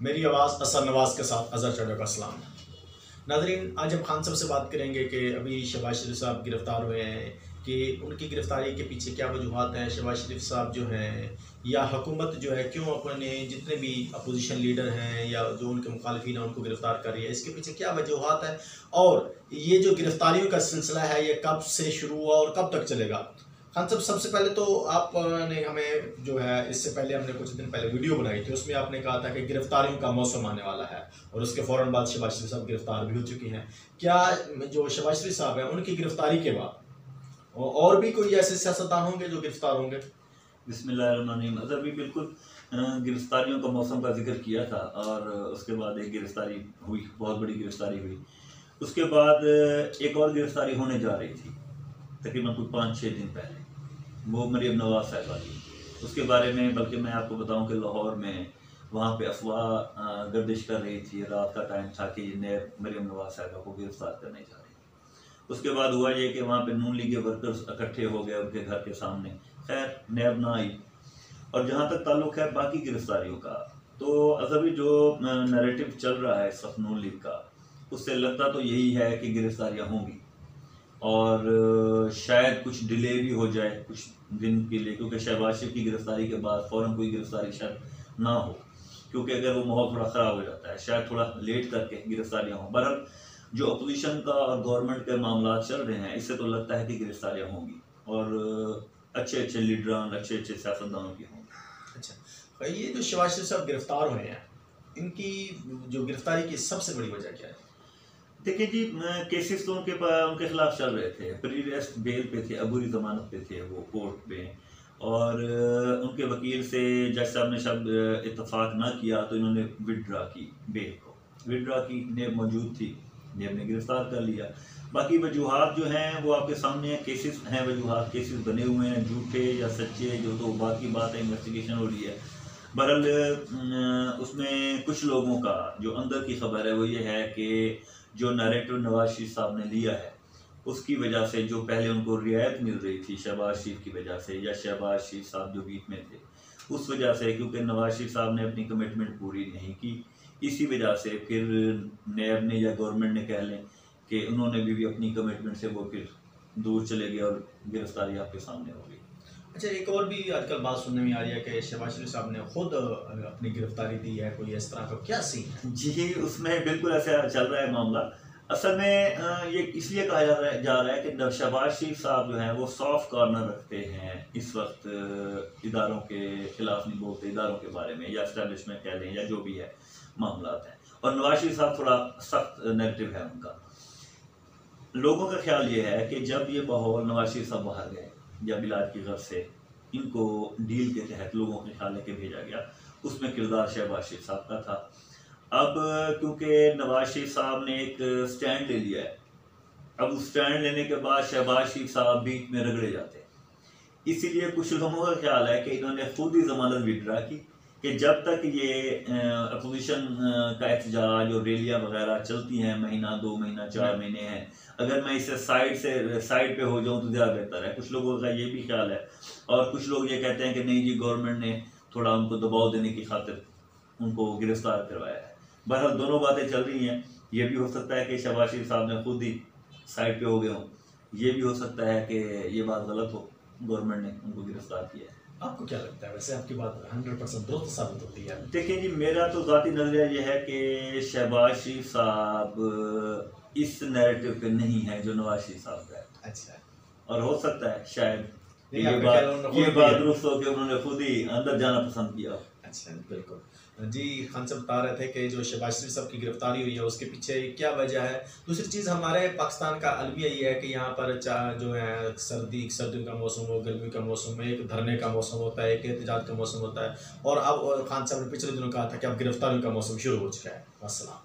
मेरी आवाज़ असर नवाज के साथ अजहर चढ़े का सलाम। नाज़रीन, आज हम खान साहब से बात करेंगे कि अभी शहबाज शरीफ साहब गिरफ़्तार हुए हैं कि उनकी गिरफ़्तारी के पीछे क्या वजूहात हैं। शहबाज शरीफ साहब जो हैं या हुकूमत जो है क्यों अपने जितने भी अपोजिशन लीडर हैं या जो उनके मुखालिफिन हैं उनको गिरफ़्तार कर रही है, इसके पीछे क्या वजूहात हैं और ये जो गिरफ़्तारियों का सिलसिला है ये कब से शुरू हुआ और कब तक चलेगा। खान साहब, सबसे पहले तो आपने हमें जो है, इससे पहले हमने कुछ दिन पहले वीडियो बनाई थी, उसमें आपने कहा था कि गिरफ्तारियों का मौसम आने वाला है और उसके फ़ौरन बाद शहबाज शरीफ साहब गिरफ्तार भी हो चुकी हैं। क्या जो शहबाज शरीफ साहब हैं उनकी गिरफ्तारी के बाद और भी कोई ऐसे सियासतदान होंगे जो गिरफ्तार होंगे? बिस्मिल्लाहिर्रहमानिर्रहीम। अज़हर भी बिल्कुल गिरफ्तारियों का मौसम का जिक्र किया था और उसके बाद एक गिरफ्तारी हुई, बहुत बड़ी गिरफ्तारी हुई। उसके बाद एक और गिरफ्तारी होने जा रही थी तकरीबन कुछ 5-6 दिन पहले, वो मरीम नवाज साहिबा की। उसके बारे में बल्कि मैं आपको बताऊं कि लाहौर में वहाँ पे अफवाह गर्दिश कर रही थी, रात का टाइम था कि नैब मरीम नवाज साहिबा को गिरफ्तार करने जा रही थी। उसके बाद हुआ ये कि वहाँ पे नून लीग के वर्कर्स इकट्ठे हो गए उनके घर के सामने, खैर नैब ना आई। और जहाँ तक ताल्लुक है बाकी गिरफ्तारियों का, तो अभी जो नैरेटिव चल रहा है सब नून लीग का, उससे लगता तो यही है कि गिरफ्तारियाँ होंगी और शायद कुछ डिले भी हो जाए कुछ दिन के लिए, क्योंकि शहबाज शरीफ की गिरफ्तारी के बाद फ़ौरन कोई गिरफ्तारी शायद ना हो, क्योंकि अगर वो माहौल थोड़ा ख़राब हो जाता है शायद थोड़ा लेट करके गिरफ्तारियाँ हों। बहरहाल जो अपोजिशन का और गवर्नमेंट के मामला चल रहे हैं, इससे तो लगता है कि गिरफ्तारियाँ होंगी और अच्छे अच्छे लीडरान, अच्छे अच्छे सियासतदानों की होंगी। अच्छा, ये जो शहबाज शरीफ साहब गिरफ्तार हुए हैं, इनकी जो गिरफ्तारी की सबसे बड़ी वजह क्या है? देखिए जी, केसेस तो उनके खिलाफ चल रहे थे, प्री अरेस्ट बेल पे थे, अबूरी जमानत पे थे वो कोर्ट में, और उनके वकील से जज साहब ने शायद इत्तफाक ना किया तो इन्होंने विड्रा की, बेल को विड्रा की। नेब मौजूद थी, नेब ने गिरफ्तार कर लिया। बाकी वजूहात जो हैं वो आपके सामने हैं, केसेस हैं, वजूहात केसेस बने हुए हैं, झूठे या सच्चे जो तो बात की बात है, इन्वेस्टिगेशन हो रही है। बहरहाल उसमें कुछ लोगों का जो अंदर की खबर है वो ये है कि जो नैरेटिव नवाज शरीफ साहब ने लिया है उसकी वजह से, जो पहले उनको रियायत मिल रही थी शहबाज शरीफ की वजह से या शहबाज शरीफ साहब जो बीच में थे उस वजह से, क्योंकि नवाज शरीफ साहब ने अपनी कमिटमेंट पूरी नहीं की, इसी वजह से फिर नैब ने या गवर्नमेंट ने कह लें कि उन्होंने भी अपनी कमिटमेंट से वो फिर दूर चले गए और गिरफ्तारी आपके सामने हो गई। अच्छा, एक और भी आजकल बात सुनने में आ रही है कि शहबाज शरीफ साहब ने खुद अपनी गिरफ्तारी दी है, कोई इस तरह का क्या सीन है? जी, उसमें बिल्कुल ऐसा चल रहा है मामला। असल में ये इसलिए कहा जा रहा है कि शहबाज शरीफ साहब जो हैं वो सॉफ्ट कॉर्नर रखते हैं इस वक्त, इदारों के खिलाफ नहीं बोलते, इदारों के बारे में या एस्टैब्लिशमेंट कह लें या जो भी है मामला हैं। और नवाज शरीफ साहब थोड़ा सख्त नैरेटिव है उनका। लोगों का ख्याल ये है कि जब ये माहौल नवाज शरीफ साहब बाहर गए या बिलाद की गर्ज से इनको डील के तहत लोगों के ख्याल लेके भेजा गया, उसमें किरदार शहबाज शरीफ साहब का था। अब क्योंकि नवाज शरीफ साहब ने एक स्टैंड ले लिया है, अब उस स्टैंड लेने के बाद शहबाज शरीफ साहब बीच में रगड़े जाते हैं, इसीलिए कुछ लोगों का ख्याल है कि इन्होंने खुद ही जमानत विड्रा की कि जब तक ये अपोजिशन का एहतजाज और रैलियाँ वगैरह चलती हैं, महीना 2 महीना 4 महीने हैं, अगर मैं इसे साइड पे हो जाऊं तो ज़्यादा बेहतर है। कुछ लोगों का ये भी ख्याल है और कुछ लोग ये कहते हैं कि नहीं जी, गवर्नमेंट ने थोड़ा उनको दबाव देने की खातिर उनको गिरफ्तार करवाया है। बहरहाल दोनों बातें चल रही हैं। ये भी हो सकता है कि शहबाज शरीफ साहब ने खुद ही साइड पे हो गए हों, ये भी हो सकता है कि ये बात गलत हो, गवर्नमेंट ने उनको गिरफ्तार किया है। आपको क्या लगता है? वैसे आपकी बात 100% दुरुस्त साबित होती है। देखिए जी, मेरा तो ज़ाती नज़रिया ये है कि शहबाज शरीफ साहब इस नैरेटिव पे नहीं है जो नवाज शरीफ साहब का है। अच्छा, और हो सकता है शायद ये बात दुरुस्त हो कि उन्होंने खुद ही अंदर जाना पसंद किया। अच्छा, बिल्कुल जी। खान साहब बता रहे थे कि जो शहबाज शरीफ साहब की गिरफ्तारी हुई है उसके पीछे क्या वजह है। दूसरी चीज़, हमारे पाकिस्तान का अलमिया ये है कि यहाँ पर जो है सर्दियों का मौसम हो, गर्मी का मौसम हो, एक धरने का मौसम होता है, एक एहतजाज का मौसम होता है, और अब खान साहब ने पिछले दिनों कहा था कि अब गिरफ्तारियों का मौसम शुरू हो चुका है। अस्सलाम।